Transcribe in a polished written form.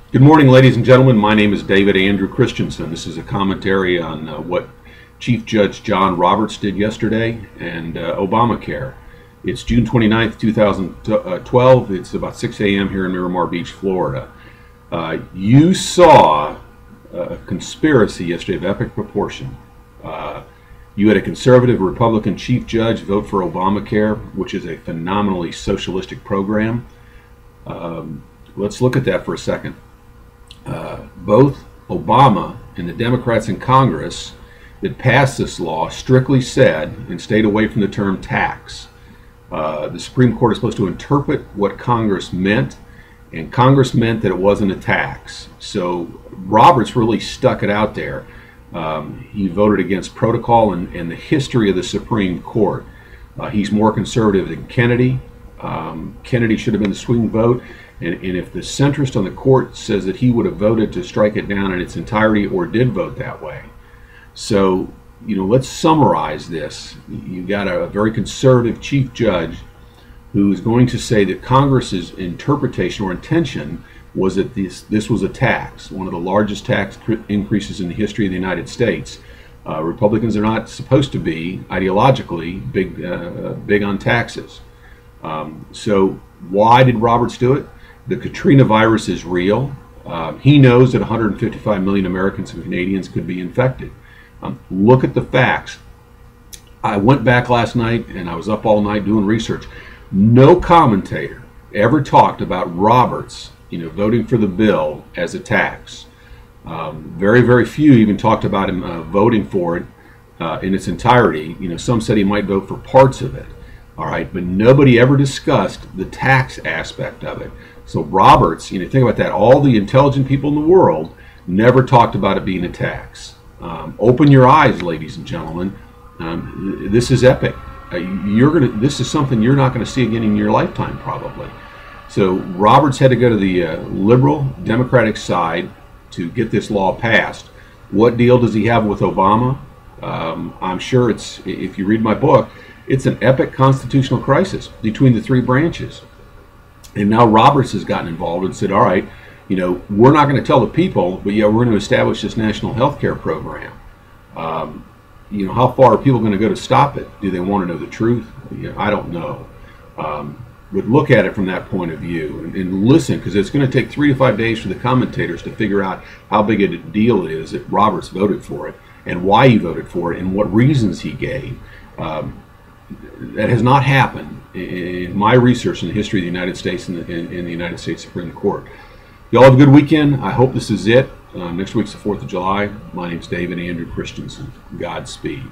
Good morning, ladies and gentlemen. My name is David Andrew Christenson. This is a commentary on what Chief Judge John Roberts did yesterday and Obamacare. It's June 29th, 2012. It's about 6 a.m. here in Miramar Beach, Florida. You saw a conspiracy yesterday of epic proportion. You had a conservative Republican chief judge vote for Obamacare, which is a phenomenally socialistic program. Let's look at that for a second. Both Obama and the Democrats in Congress that passed this law strictly said and stayed away from the term tax. The Supreme Court is supposed to interpret what Congress meant, and Congress meant that it wasn't a tax. So Roberts really stuck it out there. He voted against protocol and the history of the Supreme Court. He's more conservative than Kennedy. Kennedy should have been the swing vote. And if the centrist on the court says that he would have voted to strike it down in its entirety or did vote that way. So, let's summarize this. You've got a very conservative chief judge who is going to say that Congress's interpretation or intention was that this was a tax, one of the largest tax increases in the history of the United States. Republicans are not supposed to be ideologically big on taxes. So why did Roberts do it? The Katrina virus is real. He knows that 155 million Americans and Canadians could be infected. Look at the facts. I went back last night and I was up all night doing research. No commentator ever talked about Roberts, voting for the bill as a tax. Very, very few even talked about him voting for it in its entirety. Some said he might vote for parts of it. All right, but nobody ever discussed the tax aspect of it. So Roberts, think about that. All the intelligent people in the world never talked about it being a tax. Open your eyes, ladies and gentlemen. This is epic. This is something you're not going to see again in your lifetime, probably. So Roberts had to go to the liberal Democratic side to get this law passed. What deal does he have with Obama? I'm sure if you read my book, it's an epic constitutional crisis between the three branches. And now Roberts has gotten involved and said, all right, we're not going to tell the people, but yeah, we're going to establish this national health care program. How far are people going to go to stop it? Do they want to know the truth? I don't know. But look at it from that point of view and listen, because it's going to take 3 to 5 days for the commentators to figure out how big a deal it is that Roberts voted for it and why he voted for it and what reasons he gave. That has not happened in my research in the history of the United States and in the United States Supreme Court. Y'all have a good weekend. I hope this is it. Next week's the 4th of July. My name's David Andrew Christenson. Godspeed.